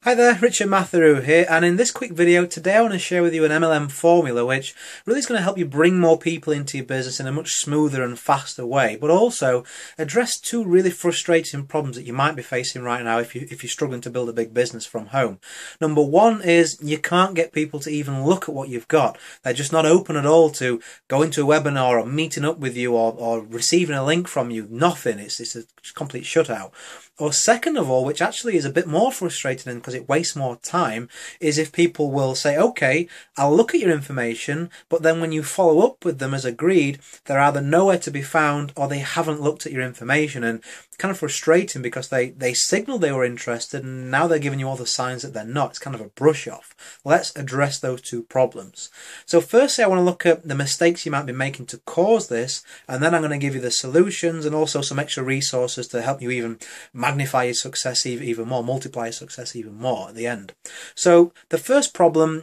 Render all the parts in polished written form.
Hi there, Richard Matheru here, and in this quick video today I want to share with you an MLM formula which really is going to help you bring more people into your business in a much smoother and faster way, but also address two really frustrating problems that you might be facing right now if you're struggling to build a big business from home. Number one is you can't get people to even look at what you've got. They're just not open at all to going to a webinar or meeting up with you or receiving a link from you. Nothing. It's a complete shutout. Or second of all, which actually is a bit more frustrating because it wastes more time, is if people will say, okay, I'll look at your information, but then when you follow up with them as agreed, they're either nowhere to be found or they haven't looked at your information. And it's kind of frustrating because they signaled they were interested and now they're giving you all the signs that they're not. It's kind of a brush off. Let's address those two problems. So firstly, I want to look at the mistakes you might be making to cause this, and then I'm going to give you the solutions and also some extra resources to help you even magnify your success even more, multiply your success even more at the end. So the first problem,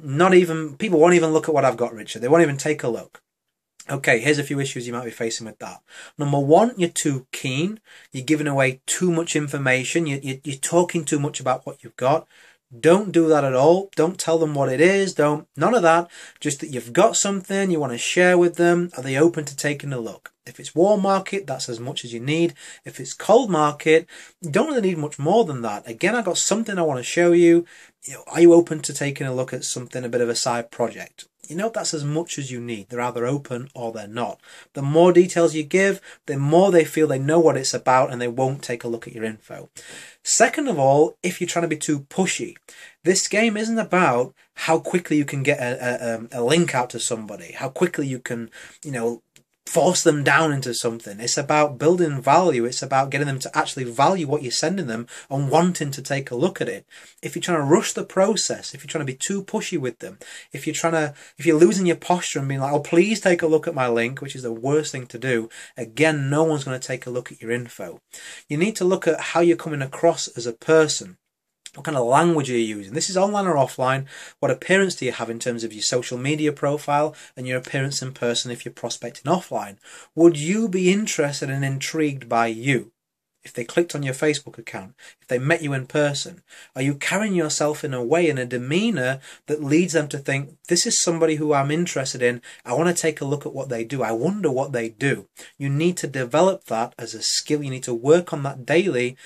people won't even look at what I've got, Richard. They won't even take a look. Okay, here's a few issues you might be facing with that. Number one, you're too keen. You're giving away too much information. You're talking too much about what you've got. Don't do that at all. Don't tell them what it is. None of that. Just that you've got something you want to share with them. Are they open to taking a look? If it's warm market, that's as much as you need. If it's cold market, you don't really need much more than that. Again, I've got something I want to show you. Are you open to taking a look at something, a bit of a side project? That's as much as you need. They're either open or they're not. The more details you give, the more they feel they know what it's about and they won't take a look at your info. Second of all, if you're trying to be too pushy, this game isn't about how quickly you can get a link out to somebody, how quickly you can, force them down into something. It's about building value. It's about getting them to actually value what you're sending them and wanting to take a look at it. If you're trying to rush the process, if you're trying to be too pushy with them, if you're losing your posture and being like, oh, please take a look at my link, which is the worst thing to do, again, no one's going to take a look at your info. You need to look at how you're coming across as a person. What kind of language are you using? This is online or offline. What appearance do you have in terms of your social media profile and your appearance in person if you're prospecting offline? Would you be interested and intrigued by you? If they clicked on your Facebook account, if they met you in person, are you carrying yourself in a way, in a demeanor that leads them to think, this is somebody who I'm interested in. I want to take a look at what they do. I wonder what they do. You need to develop that as a skill. You need to work on that daily.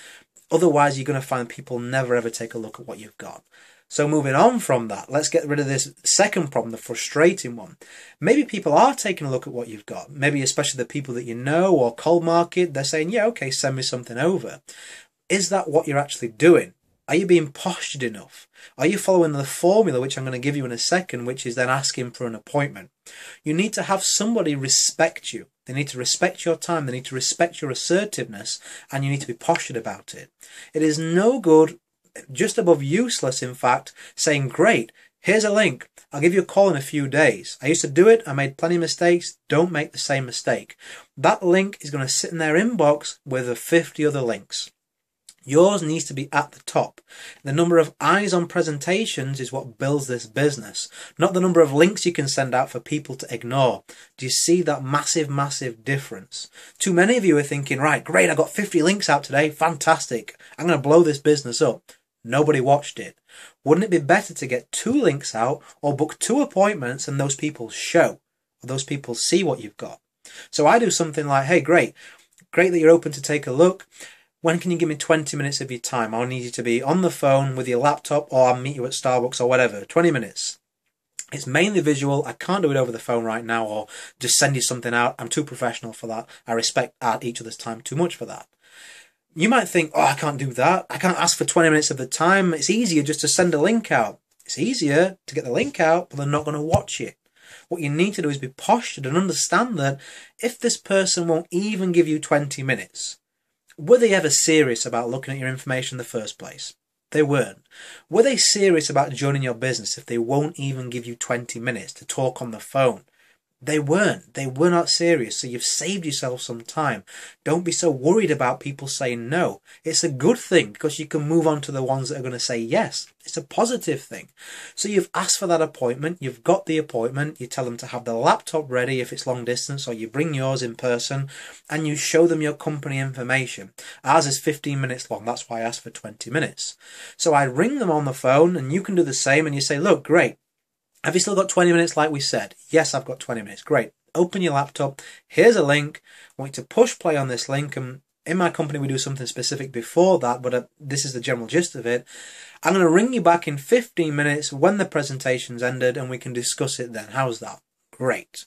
Otherwise, you're going to find people never ever take a look at what you've got. So moving on from that, let's get rid of this second problem, the frustrating one. Maybe people are taking a look at what you've got. Maybe especially the people that you know or cold market, they're saying, yeah, okay, send me something over. Is that what you're actually doing? Are you being postured enough? Are you following the formula, which I'm going to give you in a second, which is then asking for an appointment? You need to have somebody respect you. They need to respect your time. They need to respect your assertiveness, and you need to be postured about it. It is no good, just above useless, in fact, saying, great, here's a link. I'll give you a call in a few days. I used to do it. I made plenty of mistakes. Don't make the same mistake. That link is going to sit in their inbox with 50 other links. Yours needs to be at the top. The number of eyes on presentations is what builds this business, not the number of links you can send out for people to ignore. Do you see that massive, massive difference? Too many of you are thinking, right, great, I got 50 links out today. Fantastic. I'm going to blow this business up. Nobody watched it. Wouldn't it be better to get 2 links out or book 2 appointments and those people show, or those people see what you've got? So I do something like, hey, great that you're open to take a look. When can you give me 20 minutes of your time? I'll need you to be on the phone with your laptop, or I'll meet you at Starbucks or whatever. 20 minutes. It's mainly visual. I can't do it over the phone right now or just send you something out. I'm too professional for that. I respect each other's time too much for that. You might think, oh, I can't do that. I can't ask for 20 minutes of the time. It's easier just to send a link out. It's easier to get the link out, but they're not going to watch it. What you need to do is be postured and understand that if this person won't even give you 20 minutes, were they ever serious about looking at your information in the first place? They weren't. Were they serious about joining your business if they won't even give you 20 minutes to talk on the phone? They weren't. They were not serious. So you've saved yourself some time. Don't be so worried about people saying no. It's a good thing because you can move on to the ones that are going to say yes. It's a positive thing. So you've asked for that appointment. You've got the appointment. You tell them to have the laptop ready if it's long distance, or you bring yours in person and you show them your company information. Ours is 15 minutes long. That's why I asked for 20 minutes. So I ring them on the phone and you can do the same and you say, look, great. Have you still got 20 minutes like we said? Yes, I've got 20 minutes. Great. Open your laptop. Here's a link. I want you to push play on this link. And in my company, we do something specific before that, but this is the general gist of it. I'm going to ring you back in 15 minutes when the presentation's ended and we can discuss it then. How's that? Great.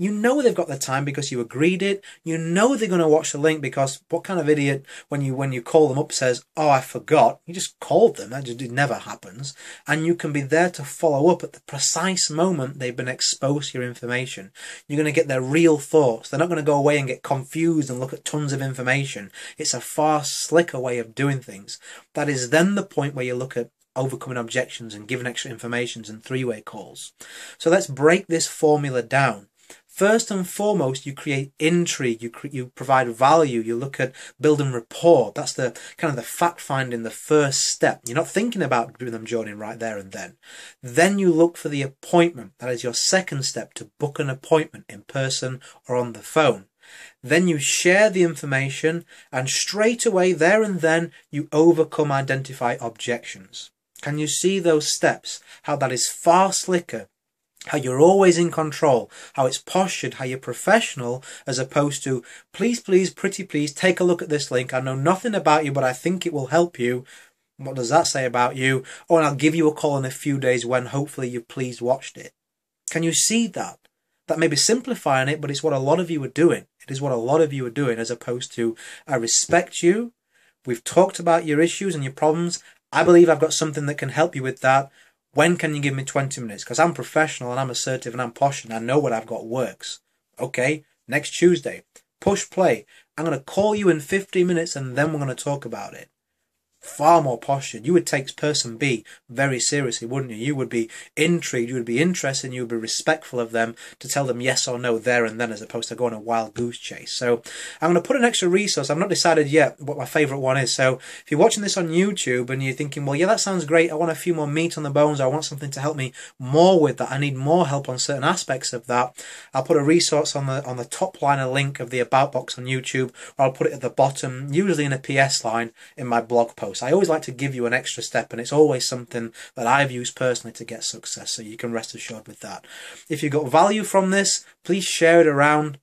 You know they've got the time because you agreed it. You know they're going to watch the link because what kind of idiot when you call them up says, oh, I forgot. You just called them. It never happens. And you can be there to follow up at the precise moment they've been exposed to your information. You're going to get their real thoughts. They're not going to go away and get confused and look at tons of information. It's a far slicker way of doing things. That is then the point where you look at overcoming objections and giving extra informations and three-way calls. So let's break this formula down. First and foremost, you create intrigue, you provide value, you look at building rapport. That's the kind of the fact finding, the first step. You're not thinking about them joining right there and then. Then you look for the appointment. That is your second step, to book an appointment in person or on the phone. Then you share the information and straight away there and then you identify objections. Can you see those steps? How that is far slicker, how you're always in control, how it's postured, how you're professional, as opposed to, please, please, pretty please, take a look at this link. I know nothing about you, but I think it will help you. What does that say about you? Oh, and I'll give you a call in a few days when hopefully you've please watched it. Can you see that? That may be simplifying it, but it's what a lot of you are doing. It is what a lot of you are doing, as opposed to, I respect you. We've talked about your issues and your problems. I believe I've got something that can help you with that. When can you give me 20 minutes? Because I'm professional and I'm assertive and I'm posh and I know what I've got works. Okay, next Tuesday, push play. I'm going to call you in 15 minutes and then we're going to talk about it. Far more postured. You would take person B very seriously, wouldn't you? You would be intrigued, you would be interested, and you would be respectful of them to tell them yes or no there and then, as opposed to going a wild goose chase. So I'm going to put an extra resource. I've not decided yet what my favourite one is. So if you're watching this on YouTube and you're thinking, well, yeah, that sounds great. I want a few more meat on the bones. I want something to help me more with that. I need more help on certain aspects of that. I'll put a resource on the top line, a link of the About box on YouTube, or I'll put it at the bottom, usually in a PS line in my blog post. I always like to give you an extra step, and it's always something that I've used personally to get success, so you can rest assured with that. If you got value from this, please share it around.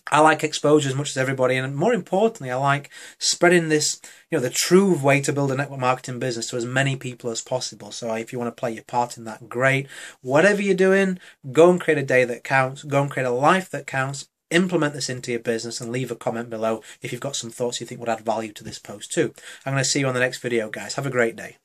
I like exposure as much as everybody, and more importantly, I like spreading this, the true way to build a network marketing business to as many people as possible. So if you want to play your part in that, great. Whatever you're doing, go and create a day that counts. Go and create a life that counts. Implement this into your business and leave a comment below if you've got some thoughts you think would add value to this post too. I'm going to see you on the next video, guys. Have a great day.